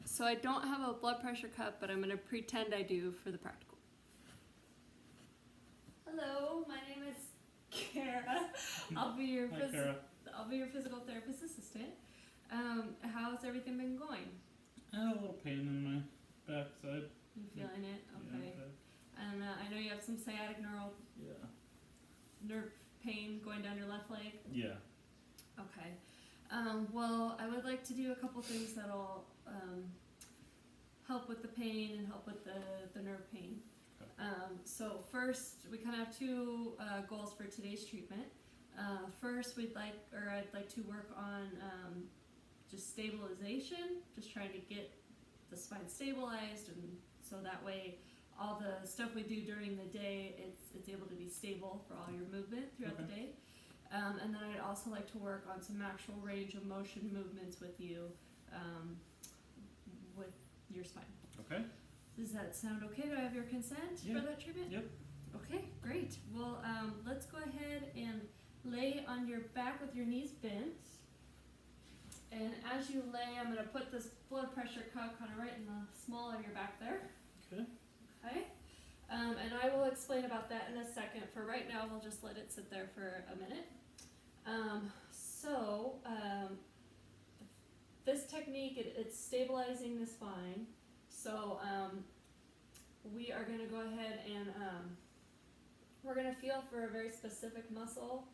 So I don't have a blood pressure cuff, but I'm going to pretend I do for the practical. Hello, my name is Kara. I'll be your physical therapist assistant. How's everything been going? I had a little pain in my backside. You feeling it? Okay. Yeah, And I know you have some sciatic nerve pain going down your left leg. Yeah. Okay. Well, I would like to do a couple things that'll help with the pain and help with the nerve pain. Okay. So first, we kind of have two goals for today's treatment. First, I'd like to work on just stabilization, just trying to get the spine stabilized, and so that way all the stuff we do during the day, it's able to be stable for all your movement throughout the day. And then I'd also like to work on some actual range of motion movements with you, with your spine. Okay. Does that sound okay? Do I have your consent for that treatment? Yep. Okay, great. Well, let's go ahead and lay on your back with your knees bent. And as you lay, I'm going to put this blood pressure cuff kind of right in the small of your back there. Okay. Okay. And I will explain about that in a second. For right now, we'll just let it sit there for a minute. This technique, it's stabilizing the spine. So we are going to go ahead and we're going to feel for a very specific muscle.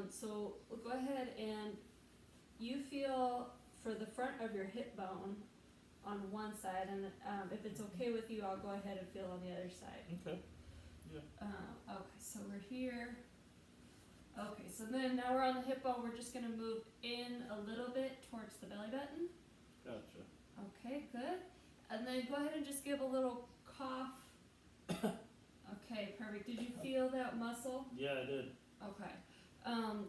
So we'll go ahead and you feel for the front of your hip bone on one side, and if it's okay with you, I'll go ahead and feel on the other side. Okay. Yeah. Okay, so we're here. Okay, so then now we're on the hip bone. We're just going to move in a little bit towards the belly button. Gotcha. Okay, good. And then go ahead and just give a little cough. Okay, perfect. Did you feel that muscle? Yeah, I did. Okay.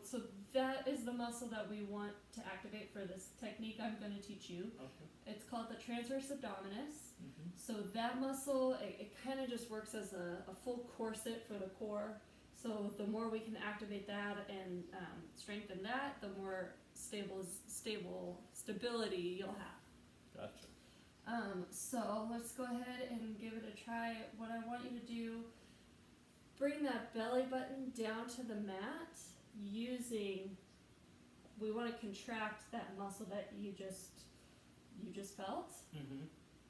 So that is the muscle that we want to activate for this technique I'm going to teach you. Okay. It's called the transverse abdominis. Mm-hmm. So that muscle, it kind of just works as a full corset for the core. So the more we can activate that and strengthen that, the more stability you'll have. Gotcha. So let's go ahead and give it a try. What I want you to do, bring that belly button down to the mat we want to contract that muscle that you just felt. Mm-hmm.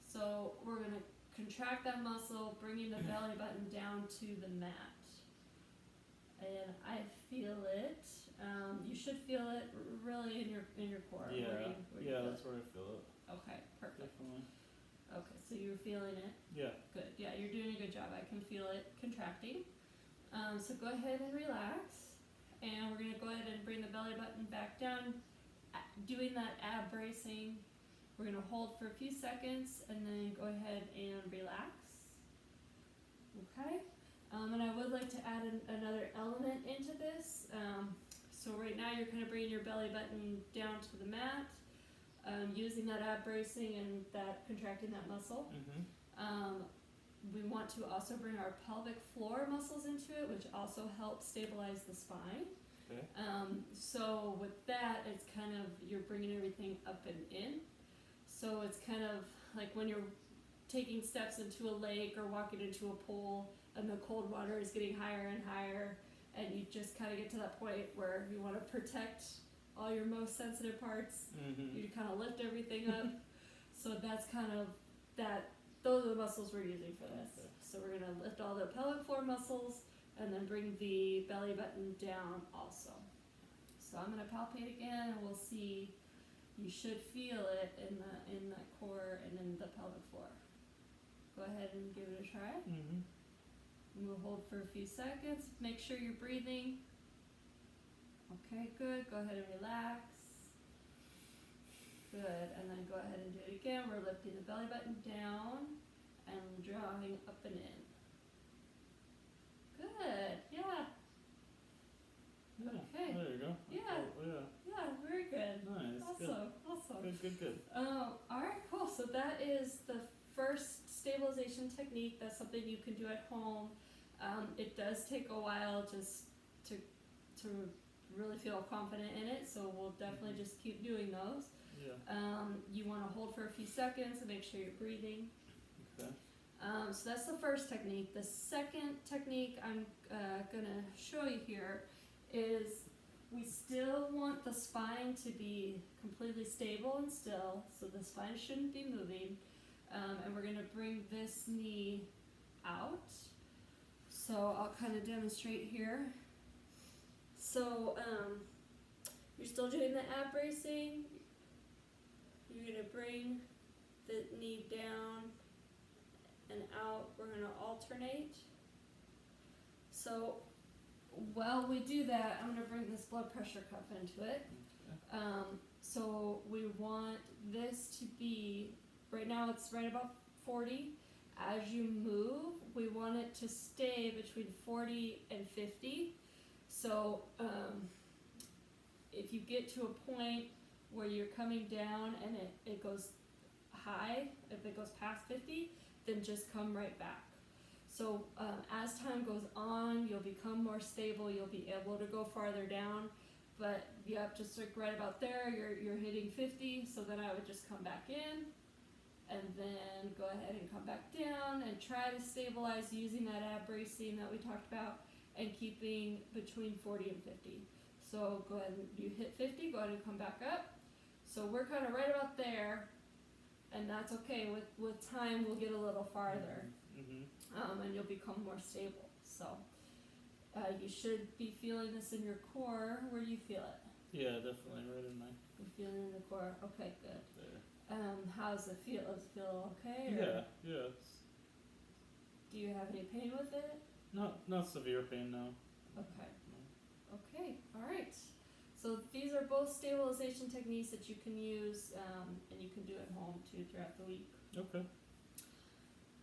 So we're going to contract that muscle, bringing the belly button down to the mat. And I feel it. You should feel it really in your core. Yeah. Where That's where I feel it. Okay, perfect. Definitely. Okay, so you're feeling it? Yeah. Good. Yeah, you're doing a good job. I can feel it contracting. So go ahead and relax. And we're going to go ahead and bring the belly button back down, doing that ab bracing. We're going to hold for a few seconds and then go ahead and relax. Okay? And I would like to add another element into this. So right now you're kind of bringing your belly button down to the mat, using that ab bracing and that contracting that muscle. Mm-hmm. We want to also bring our pelvic floor muscles into it, which also helps stabilize the spine. Okay. So with that, it's kind of, you're bringing everything up and in. So it's kind of like when you're taking steps into a lake or walking into a pool and the cold water is getting higher and higher, and you just kind of get to that point where you want to protect all your most sensitive parts. Mm-hmm. You kind of lift everything up. So that's kind of that. Those are the muscles we're using for this. Okay. So we're going to lift all the pelvic floor muscles and then bring the belly button down also. So I'm going to palpate again and we'll see. You should feel it in the core and in the pelvic floor. Go ahead and give it a try. Mm-hmm. And we'll hold for a few seconds. Make sure you're breathing. Okay, good. Go ahead and relax. Good, and then go ahead and do it again. We're lifting the belly button down and drawing up and in. Good, yeah. Okay. There you go. Yeah. Yeah, very good. Nice. Awesome. Good. Alright, cool. So that is the first stabilization technique. That's something you can do at home. It does take a while just to really feel confident in it, so we'll definitely just keep doing those. Yeah. You want to hold for a few seconds and make sure you're breathing. Okay. So that's the first technique. The second technique I'm gonna show you here is we still want the spine to be completely stable and still, so the spine shouldn't be moving. And we're gonna bring this knee out. So I'll kind of demonstrate here. So you're still doing the ab bracing. You're gonna bring the knee down and out. We're gonna alternate. So while we do that, I'm gonna bring this blood pressure cuff into it. Okay. So we want this to be, right now it's right about 40. As you move, we want it to stay between 40 and 50. So if you get to a point where you're coming down and it goes high, if it goes past 50, then just come right back. So as time goes on, you'll become more stable, you'll be able to go farther down, but yep, just like right about there, you're hitting 50, so then I would just come back in, and then go ahead and come back down, and try to stabilize using that ab bracing that we talked about, and keeping between 40 and 50. So go ahead and you hit 50, go ahead and come back up. So we're kind of right about there, and that's okay. With time, we'll get a little farther, and you'll become more stable. So you should be feeling this in your core. Where do you feel it? Yeah, definitely right in my. You're feeling it in the core. Okay, good. There. How does it feel? Does it feel okay? Yeah, yeah. Do you have any pain with it? Not severe pain, no. Okay. No. Okay. All right. So these are both stabilization techniques that you can use, and you can do at home too throughout the week. Okay.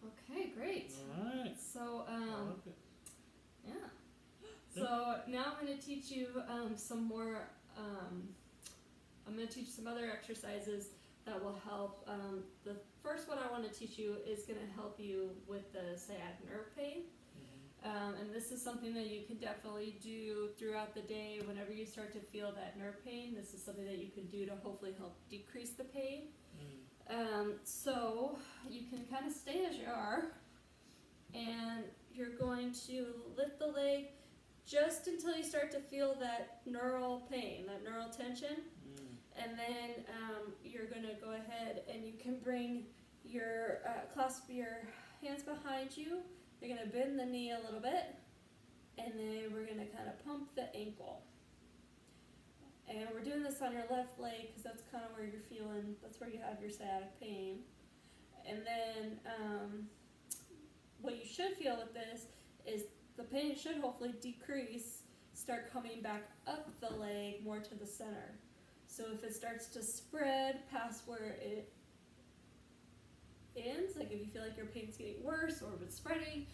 Okay, great. All right. So I like it. yeah. So now I'm going to teach you some more. I'm going to teach some other exercises that will help. The first one I want to teach you is going to help you with the sciatic nerve pain. And this is something that you can definitely do throughout the day whenever you start to feel that nerve pain. This is something that you can do to hopefully help decrease the pain. So you can kind of stay as you are, and you're going to lift the leg just until you start to feel that neural pain, that neural tension. And then you're going to go ahead and you can bring your, clasp your hands behind you. You're going to bend the knee a little bit, and then we're going to kind of pump the ankle. And we're doing this on your left leg because that's kind of where you're feeling, that's where you have your sciatic pain. And then what you should feel with this is the pain should hopefully decrease, start coming back up the leg more to the center. So if it starts to spread past where it ends, like if you feel like your pain's getting worse or if it's spreading,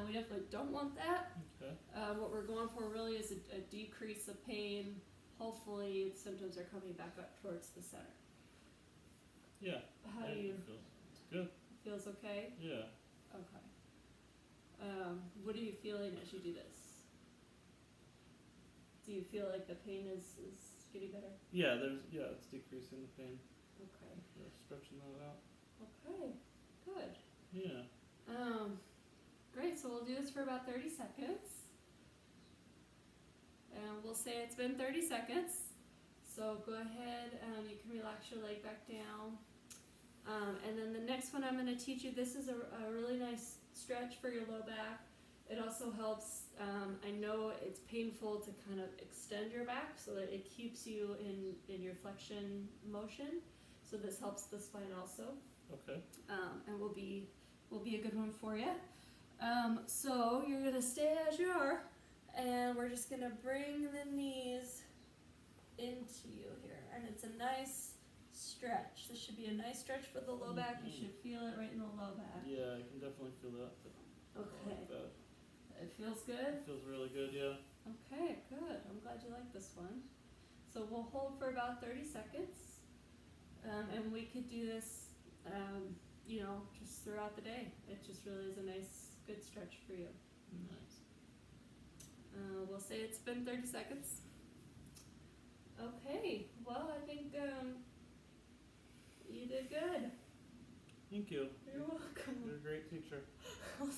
we definitely don't want that. Okay. What we're going for really is a decrease of pain. Hopefully symptoms are coming back up towards the center. Yeah. How do you feel? It's good. Feels okay? Yeah. Okay. What are you feeling as you do this? Do you feel like the pain is getting better? Yeah, it's decreasing the pain. Okay. We're stretching that out. Okay, good. Yeah. Great, so we'll do this for about 30 seconds. And we'll say it's been 30 seconds. So go ahead, you can relax your leg back down. And then the next one I'm going to teach you, this is a really nice stretch for your low back. It also helps, I know it's painful to kind of extend your back so that it keeps you in your flexion motion. So this helps the spine also. Okay. And will be a good one for you. So you're going to stay as you are, and we're just going to bring the knees into you here. And it's a nice stretch. This should be a nice stretch for the low back. You should feel it right in the low back. Yeah, I can definitely feel that. Okay. I like that. It feels good? It feels really good, yeah. Okay, good. I'm glad you like this one. So we'll hold for about 30 seconds. And we could do this, just throughout the day. It just really is a nice, good stretch for you. Nice. We'll say it's been 30 seconds. Okay, well, I think Thank you. You're welcome. You're a great teacher. I'll